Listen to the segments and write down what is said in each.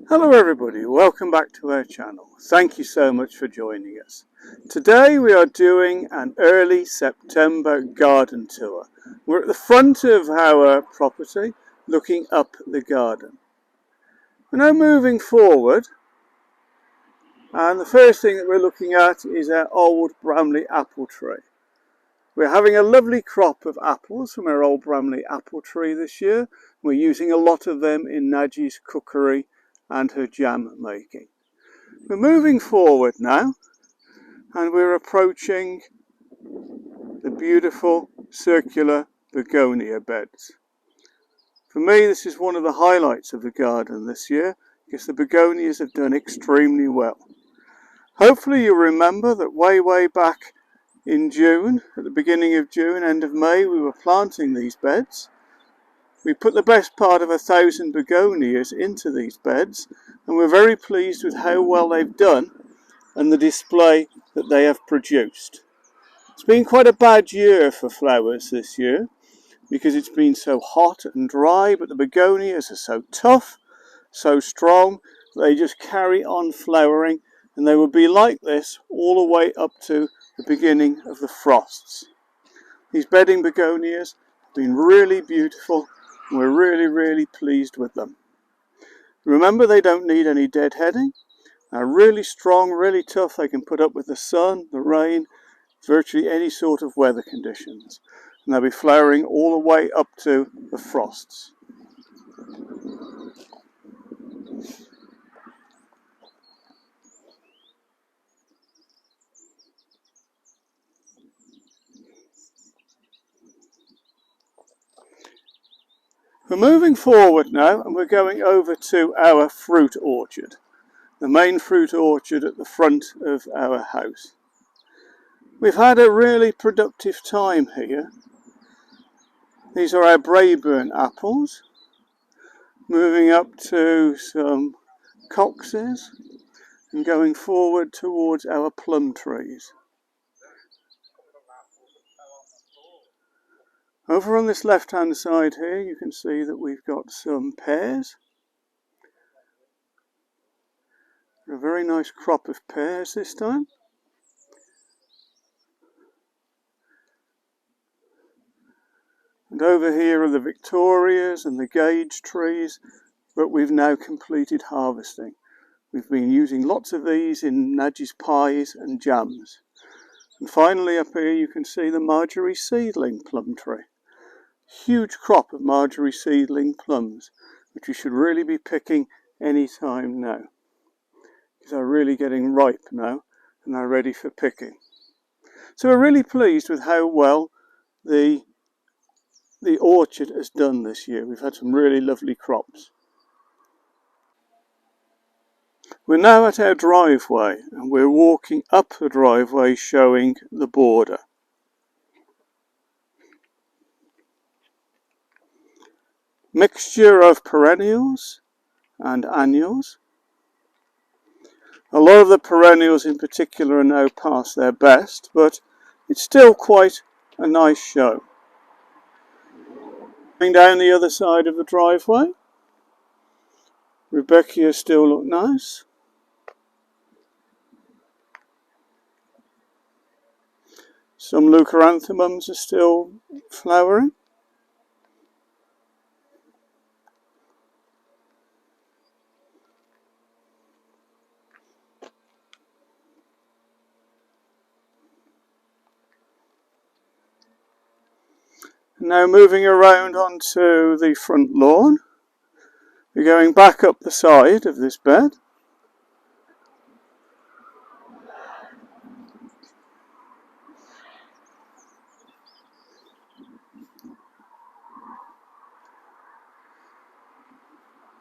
Hello everybody, welcome back to our channel. Thank you so much for joining us. Today we are doing an early September garden tour. We're at the front of our property looking up the garden. We're now moving forward, and the first thing that we're looking at is our old Bramley apple tree. We're having a lovely crop of apples from our old Bramley apple tree this year. We're using a lot of them in Nadji's cookery and her jam making. We're moving forward now, and we're approaching the beautiful circular begonia beds. For me, this is one of the highlights of the garden this year, because the begonias have done extremely well. Hopefully you remember that way back in June, at the beginning of June, end of May, we were planting these beds. We put the best part of 1,000 begonias into these beds, and we're very pleased with how well they've done and the display that they have produced. It's been quite a bad year for flowers this year because it's been so hot and dry, but the begonias are so tough, so strong, they just carry on flowering, and they will be like this all the way up to the beginning of the frosts. These bedding begonias have been really beautiful, and we're really pleased with them. Remember, they don't need any deadheading. They're really strong, really tough. They can put up with the sun, the rain, virtually any sort of weather conditions. And they'll be flowering all the way up to the frosts. We're moving forward now, and we're going over to our fruit orchard. The main fruit orchard at the front of our house. We've had a really productive time here. These are our Braeburn apples. Moving up to some coxes and going forward towards our plum trees. Over on this left hand side here you can see that we've got some pears. A very nice crop of pears this time. And over here are the Victorias and the Gage trees, but we've now completed harvesting. We've been using lots of these in Nadji's pies and jams. And finally up here you can see the Marjorie seedling plum tree. Huge crop of Marjorie seedling plums, which you should really be picking any time now. These are really getting ripe now and they're ready for picking. So we're really pleased with how well the orchard has done this year. We've had some really lovely crops. We're now at our driveway and we're walking up the driveway showing the border. Mixture of perennials and annuals. A lot of the perennials in particular are now past their best, but it's still quite a nice show. Going down the other side of the driveway, Rudbeckias still look nice. Some leucanthemums are still flowering. Now moving around onto the front lawn, we're going back up the side of this bed.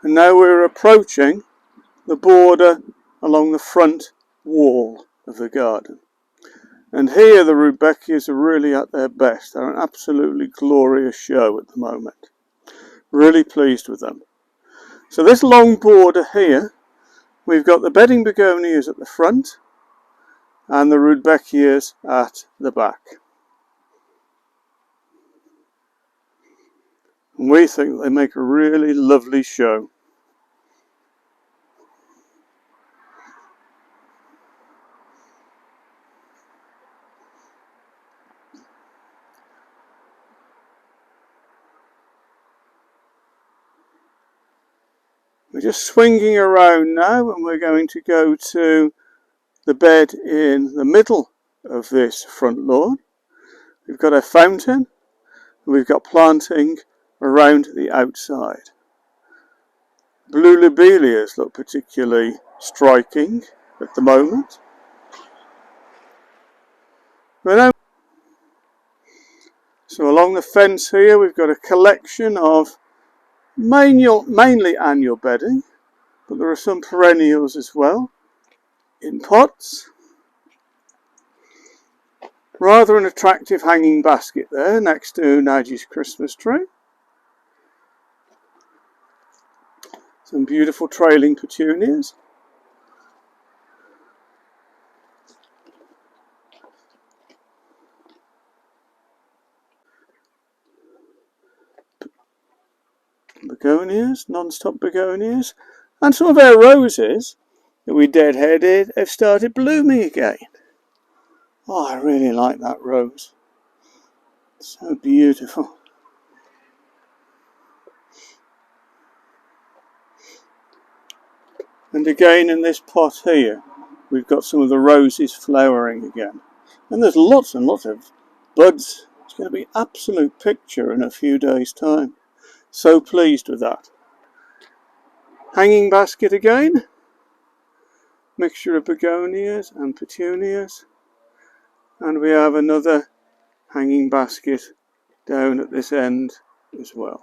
And now we're approaching the border along the front wall of the garden. And here the Rudbeckias are really at their best. They're an absolutely glorious show at the moment. Really pleased with them. So this long border here, we've got the bedding begonias at the front and the Rudbeckias at the back. And we think they make a really lovely show. We're just swinging around now, and we're going to go to the bed in the middle of this front lawn. We've got a fountain, and we've got planting around the outside. Blue lobelias look particularly striking at the moment. So along the fence here we've got a collection of mainly annual bedding, but there are some perennials as well in pots. Rather an attractive hanging basket there next to Nadji's Christmas tree. Some beautiful trailing petunias. Begonias, non-stop begonias, and some of our roses that we deadheaded have started blooming again. Oh, I really like that rose. It's so beautiful. And again in this pot here, we've got some of the roses flowering again. And there's lots and lots of buds. It's going to be an absolute picture in a few days' time. So pleased with that. Hanging basket again. Mixture of begonias and petunias. And we have another hanging basket down at this end as well.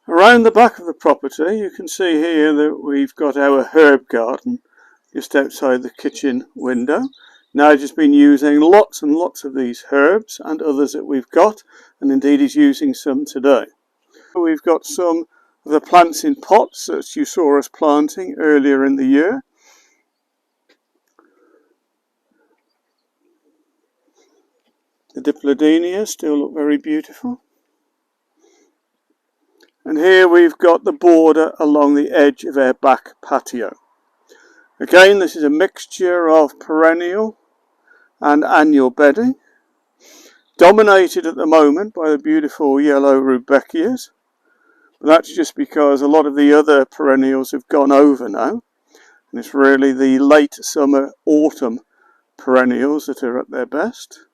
Around the back of the property you can see here that we've got our herb garden just outside the kitchen window. Now I've just been using lots and lots of these herbs and others that we've got, and indeed he's using some today. We've got some of the plants in pots that you saw us planting earlier in the year. The Diplodenias still look very beautiful. And here we've got the border along the edge of our back patio. Again, this is a mixture of perennial and annual bedding, dominated at the moment by the beautiful yellow rudbeckias. But that's just because a lot of the other perennials have gone over now, and it's really the late summer, autumn perennials that are at their best.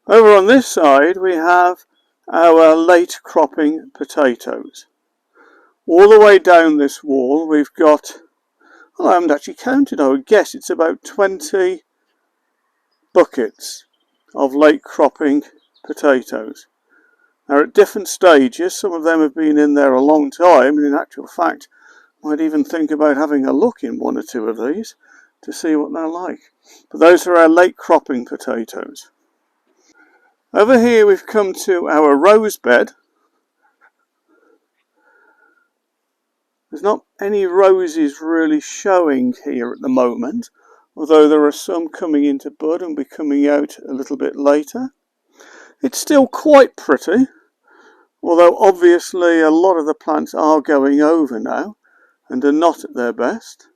Over on this side we have our late cropping potatoes. All the way down this wall we've got, well, I haven't actually counted, I would guess it's about 20 buckets of late cropping potatoes. They're at different stages. Some of them have been in there a long time, and in actual fact I might even think about having a look in one or two of these to see what they're like. But those are our late cropping potatoes. Over here we've come to our rose bed. There's not any roses really showing here at the moment, although there are some coming into bud and will be coming out a little bit later. It's still quite pretty, although obviously a lot of the plants are going over now and are not at their best.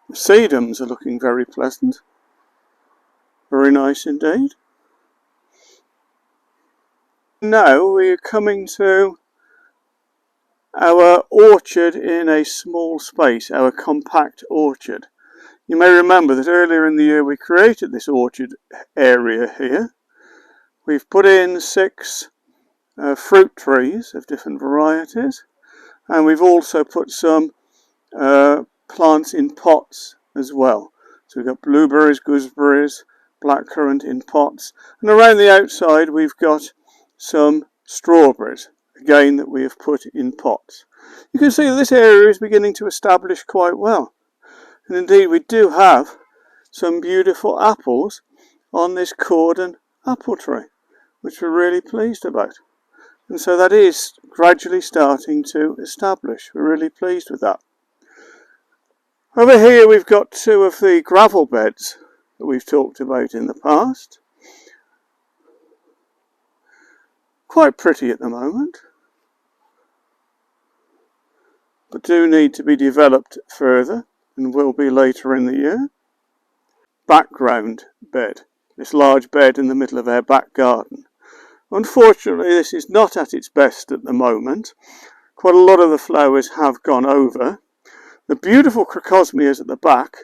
The sedums are looking very pleasant, very nice indeed. Now we are coming to our orchard in a small space, our compact orchard. You may remember that earlier in the year we created this orchard area here. We've put in 6 fruit trees of different varieties, and we've also put some plants in pots as well. So we've got blueberries, gooseberries, blackcurrant in pots, and around the outside we've got some strawberries, again that we have put in pots. You can see that this area is beginning to establish quite well, and indeed we do have some beautiful apples on this cordon apple tree, which we're really pleased about. And so that is gradually starting to establish. We're really pleased with that. Over here we've got 2 of the gravel beds that we've talked about in the past. Quite pretty at the moment, but do need to be developed further and will be later in the year. Background bed, this large bed in the middle of our back garden. Unfortunately, this is not at its best at the moment. Quite a lot of the flowers have gone over. The beautiful crocosmias at the back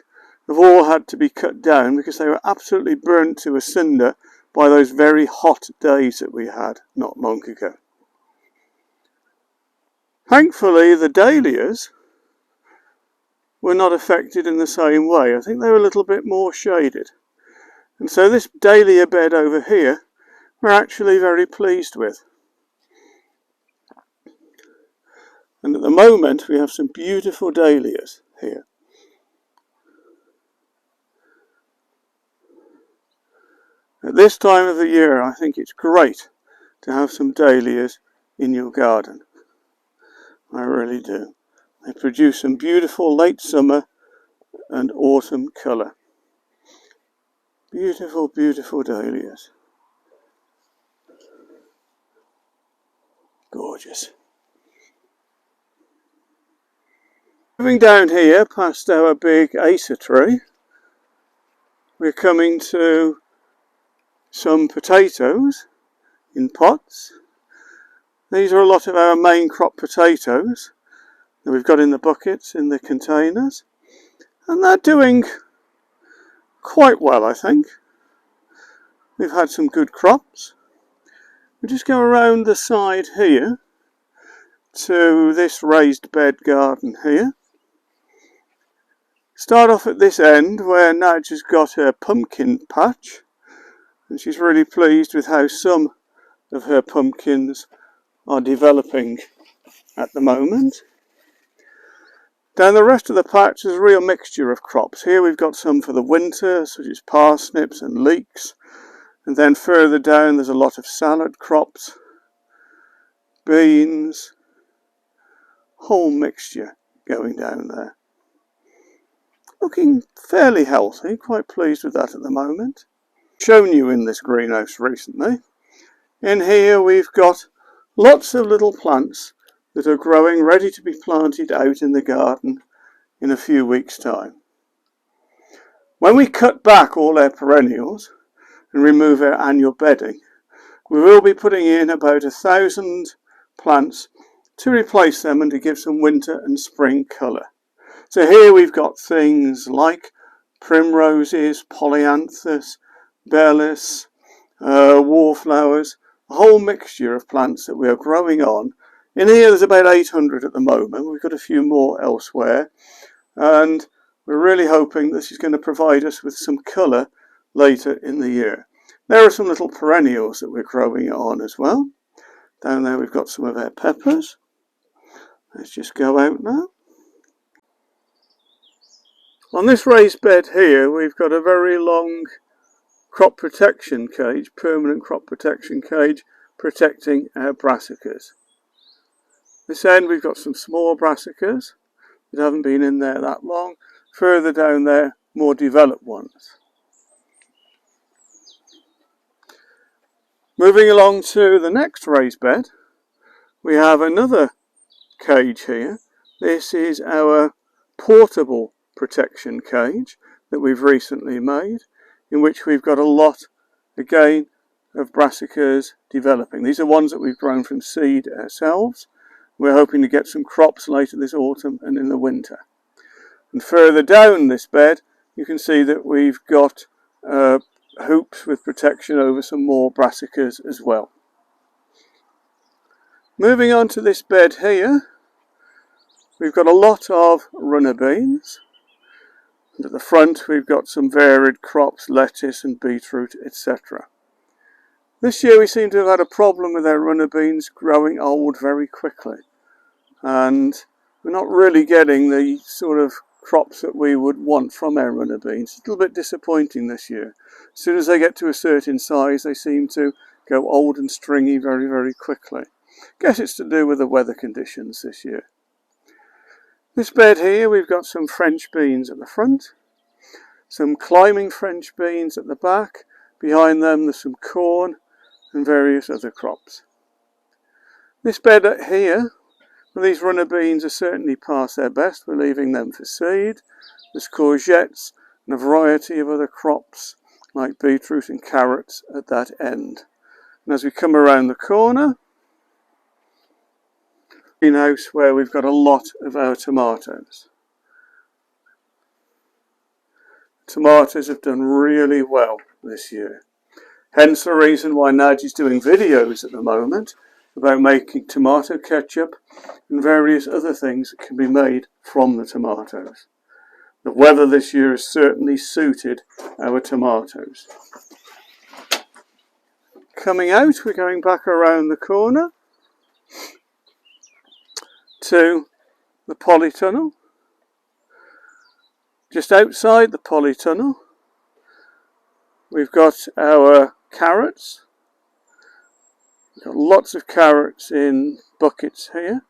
have all had to be cut down because they were absolutely burnt to a cinder by those very hot days that we had not long ago. Thankfully, the dahlias were not affected in the same way. I think they were a little bit more shaded. And so this dahlia bed over here, we're actually very pleased with. And at the moment, we have some beautiful dahlias here. At this time of the year, I think it's great to have some dahlias in your garden. I really do. They produce some beautiful late summer and autumn colour. Beautiful, beautiful dahlias. Gorgeous. Moving down here past our big Acer tree, we're coming to some potatoes in pots. These are a lot of our main crop potatoes that we've got in the buckets, in the containers, and they're doing quite well, I think. We've had some good crops. We just go around the side here to this raised bed garden here. Start off at this end where Nadge has got her pumpkin patch, and she's really pleased with how some of her pumpkins are developing at the moment. Down the rest of the patch is a real mixture of crops. Here we've got some for the winter, such as parsnips and leeks, and then further down there's a lot of salad crops, beans, whole mixture going down there. Looking fairly healthy, quite pleased with that at the moment. Shown you in this greenhouse recently. In here we've got lots of little plants that are growing, ready to be planted out in the garden in a few weeks' time. When we cut back all our perennials and remove our annual bedding, we will be putting in about 1,000 plants to replace them and to give some winter and spring colour. So here we've got things like primroses, polyanthus, bellis, wallflowers, a whole mixture of plants that we are growing on. In here there's about 800 at the moment. We've got a few more elsewhere, and we're really hoping this is going to provide us with some colour later in the year. There are some little perennials that we're growing on as well. Down there we've got some of our peppers. Let's just go out now. On this raised bed here we've got a very long crop protection cage, permanent crop protection cage, protecting our brassicas. This end we've got some small brassicas that haven't been in there that long. Further down there, more developed ones. Moving along to the next raised bed, we have another cage here. This is our portable protection cage that we've recently made, in which we've got a lot, again, of brassicas developing. These are ones that we've grown from seed ourselves. We're hoping to get some crops later this autumn and in the winter. And further down this bed, you can see that we've got hoops with protection over some more brassicas as well. Moving on to this bed here, we've got a lot of runner beans. And at the front we've got some varied crops, lettuce and beetroot, etc. This year we seem to have had a problem with our runner beans growing old very quickly, and we're not really getting the sort of crops that we would want from our runner beans. It's a little bit disappointing this year. As soon as they get to a certain size they seem to go old and stringy very, very quickly. Guess it's to do with the weather conditions this year. This bed here we've got some French beans at the front, some climbing French beans at the back. Behind them there's some corn and various other crops. This bed here, well, these runner beans are certainly past their best. We're leaving them for seed. There's courgettes and a variety of other crops like beetroot and carrots at that end. And as we come around the corner, greenhouse where we've got a lot of our tomatoes. Tomatoes have done really well this year. Hence the reason why Naj is doing videos at the moment about making tomato ketchup and various other things that can be made from the tomatoes. The weather this year has certainly suited our tomatoes. Coming out, we're going back around the corner to the polytunnel. Just outside the polytunnel, we've got our carrots. We've got lots of carrots in buckets here.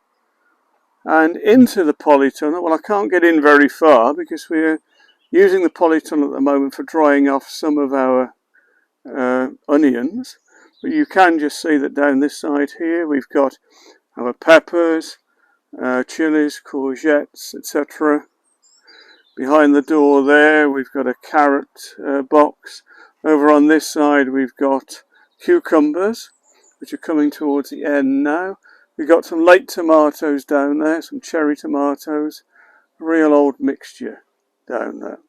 And into the polytunnel, well, I can't get in very far because we're using the polytunnel at the moment for drying off some of our onions. But you can just see that down this side here, we've got our peppers, chilies, courgettes, etc. Behind the door there, we've got a carrot box. Over on this side, we've got cucumbers, which are coming towards the end now. We've got some late tomatoes down there, some cherry tomatoes, a real old mixture down there.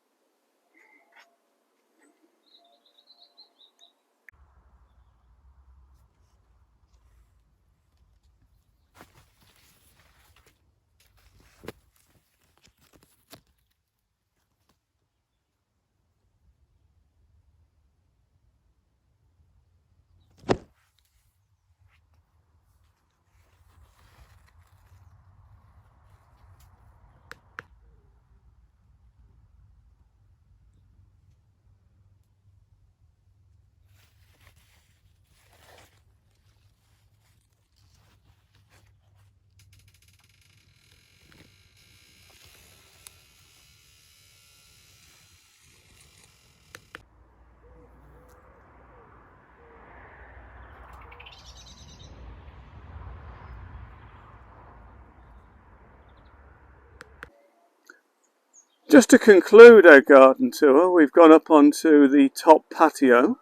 Just to conclude our garden tour, we've gone up onto the top patio.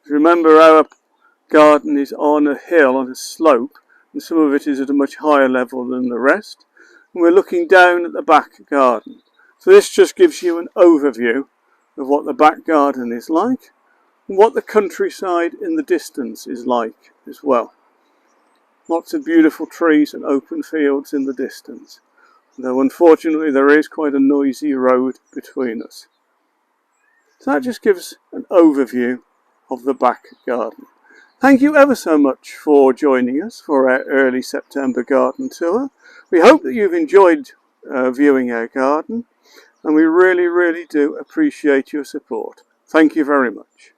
Remember, our garden is on a hill, on a slope, and some of it is at a much higher level than the rest. And we're looking down at the back garden. So this just gives you an overview of what the back garden is like and what the countryside in the distance is like as well. Lots of beautiful trees and open fields in the distance, though unfortunately there is quite a noisy road between us. So that just gives an overview of the back garden. Thank you ever so much for joining us for our early September garden tour. We hope that you've enjoyed viewing our garden, and we really do appreciate your support. Thank you very much.